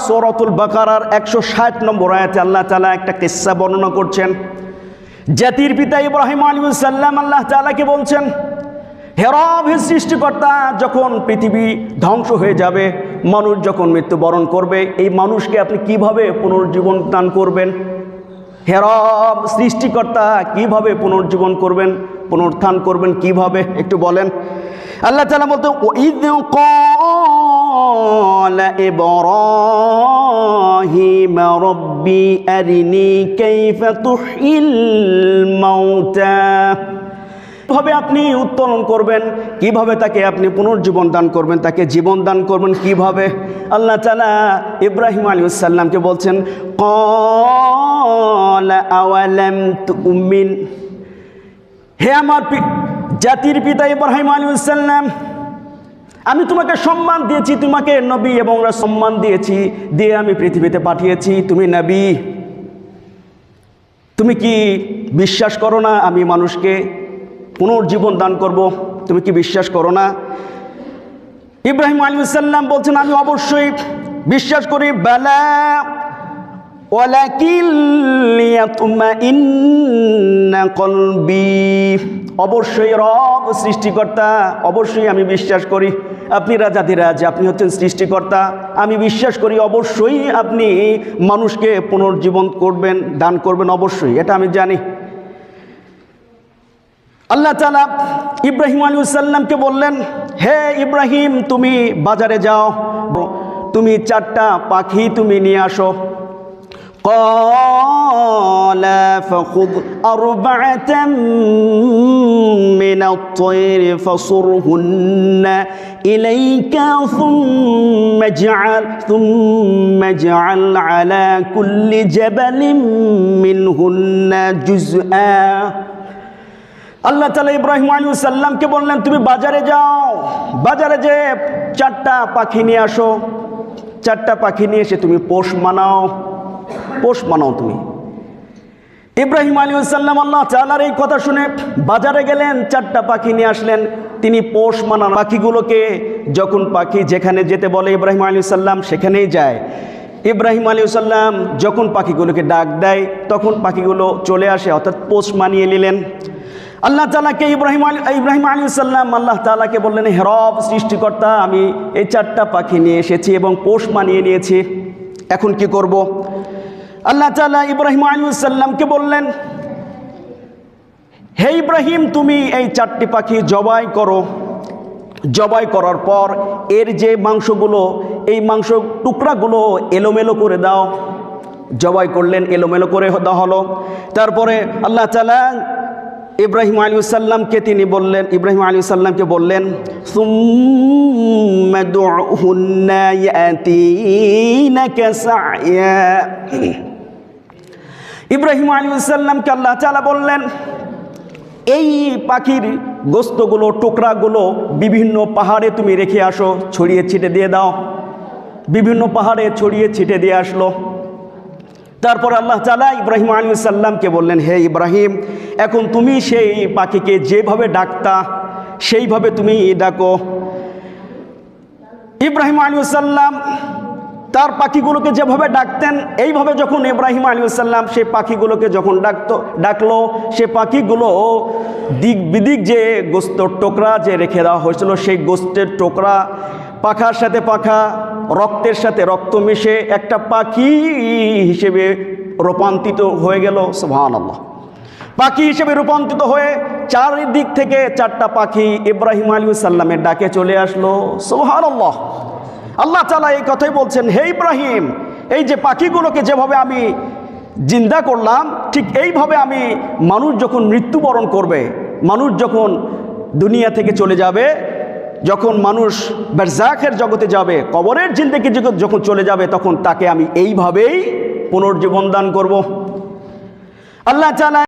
সূরাতুল বাকারার 160 নম্বর আয়াতে আল্লাহ তাআলা একটা কিসসা বর্ণনা করছেন। জাতির পিতা ইব্রাহিম আলাইহিস সালাম আল্লাহ তাআলাকে বলছেন, হে রব, হে সৃষ্টিকর্তা, যখন পৃথিবী ধ্বংস হয়ে যাবে, মানুষ যখন মৃত্যুবরণ করবে, এই মানুষকে আপনি কিভাবে পুনর্জীবন দান করবেন? হে রব, সৃষ্টিকর্তা, কিভাবে পুনর্জীবন করবেন, পুনরুত্থান করবেন কিভাবে একটু বলেন। আল্লাহ তাআলা বলতে, ওয়াইদ ক্বালা ইব্রাহিম রব্বি আরিনি কাইফা তুহয়িল মাউতা, কিভাবে আপনি উত্তোলন করবেন, কিভাবে তাকে আপনি পুনর্জীবন দান করবেন, তাকে জীবন দান করবেন কিভাবে? আল্লাহ তাআলা ইব্রাহিম আলাইহিস সালামকে বলছেন, ক্বালা আওয়ালাম তুমিন, হে আমার জাতির পিতা ইব্রাহিম আলাইহিস সালাম, আমি তোমাকে সম্মান দিয়েছি, তোমাকে নবী এবং রাসূল সম্মান দিয়েছি, দিয়ে আমি পৃথিবীতে পাঠিয়েছি, তুমি নবী, তুমি কি বিশ্বাস করো না আমি মানুষকে পুনর্জীবন দান করব? তুমি কি বিশ্বাস করো না? ইব্রাহিম আলাইহিস সালাম বলছেন, আমি অবশ্যই বিশ্বাস করি। বালা ওয়ালাকিন লিয়াতমাইন্না কলবি, অবশ্যই রব সৃষ্টিকর্তা, অবশ্যই আমি বিশ্বাস করি আপনি রাজাধিরাজ, আপনি হচ্ছেন সৃষ্টিকর্তা, আমি বিশ্বাস করি অবশ্যই আপনি মানুষকে পুনর্জীবন করবেন, দান করবেন, অবশ্যই, এটা আমি জানি। আল্লাহ তাআলা ইব্রাহিম আলাইহিস সালামকে বললেন, হে ইব্রাহিম, তুমি বাজারে যাও, তুমি 4টা পাখি তুমি নিয়ে আসো। ক্বালা ফাখুয আরবা'আতাম মিনাত-তায়র ফাসুরহুন্না ইলাইকা থুম্মা ইজ'আল আলা কুল্লি জাবালিন মিনহুন্না জুজআ। আল্লাহ তাআলা ইব্রাহিম আলাইহিস সালামকে বললেন, তুমি বাজারে যাও, বাজারে যে 4টা পাখি নিয়ে আসো, 4টা পাখি নিয়ে এসে তুমি পোষ মানাও, পোষ মানাও তুমি। ইব্রাহিম আলাইহিস সালাম আল্লাহ তাআলার এই কথা শুনে বাজারে গেলেন, 4টা পাখি নিয়ে আসলেন, তিনি পোষ মানান। পাখিগুলোকে যখন পাখি যেখানে যেতে বলে ইব্রাহিম আলাইহিস সালাম সেখানেই যায়। ইব্রাহিম আলাইহিস সালাম যখন পাখিগুলোকে ডাক দেয় তখন পাখিগুলো চলে আসে, অর্থাৎ পোষ মানিয়ে নিলেন। আল্লাহ তাআলাকে ইব্রাহিম আলাইহিস সালাম আল্লাহ তাআলাকে বললেন, হে রব সৃষ্টিকর্তা, আমি এই 4টা পাখি নিয়ে এসেছি এবং পোষ মানিয়ে নিয়েছি, এখন কি করব? আল্লাহ তাআলা ইব্রাহিম আলাইহিস সালামকে বললেন, হে ইব্রাহিম, তুমি এই 4টি পাখি জবাই করো, জবাই করার পর এর যে মাংসগুলো, এই মাংস টুকরাগুলো এলোমেলো করে দাও। জবাই করলেন, এলোমেলো করে দেওয়া হলো। তারপরে আল্লাহ তাআলা ইব্রাহিম আলাইহিস সালামকে বললেন, সুম্মা দু'হুন্না ইয়াতিনাকা সা'য়া। ইব্রাহিম আলাইহিস সালামকে আল্লাহ তাআলা বললেন, এই পাখির গোস্তগুলো, টুকরাগুলো বিভিন্ন পাহাড়ে তুমি রেখে আসো, ছড়িয়ে ছিটে দিয়ে দাও। বিভিন্ন পাহাড়ে ছড়িয়ে ছিটে দিয়ে আসলো। তারপর আল্লাহ তাআলা ইব্রাহিম আলাইহিস সালামকে বললেন, হে ইব্রাহিম, এখন তুমি সেই পাখিকে যেভাবে ডাকতা সেইভাবে তুমি ডাকো। ইব্রাহিম আলাইহিস সালাম তার পাখিগুলোকে যেভাবে ডাকতেন, এইভাবে যখন ইব্রাহিম আলাইহিস সালাম সেই পাখিগুলোকে যখন ডাকলো, সে পাখিগুলো দিক বিদিক যে গোস্তের টুকরা যে রেখে দেওয়া হয়েছিল, সেই গোস্তের টুকরা পাখার সাথে পাখা, রক্তের সাথে রক্ত মিশে একটা পাখি হিসেবে রূপান্তরিত হয়ে গেল। সুবহানাল্লাহ। পাখি হিসেবে রূপান্তরিত হয়ে চারিদিক থেকে 4টা পাখি ইব্রাহিম আলাইহিস সালামের ডাকে চলে আসলো। সুবহানাল্লাহ। আল্লাহ তাআলা এই কথাই বলছেন, হে ইব্রাহিম, এই যে পাখিগুলোকে যেভাবে আমি জিন্দা করলাম, ঠিক এইভাবে আমি মানুষ যখন মৃত্যুবরণ করবে, মানুষ যখন দুনিয়া থেকে চলে যাবে, যখন মানুষ বারজাখের জগতে যাবে, কবরের জিন্দেগি যখন চলে যাবে, তখন তাকে আমি এইভাবেই পুনর্জীবন দান করব। আল্লাহ তাআলা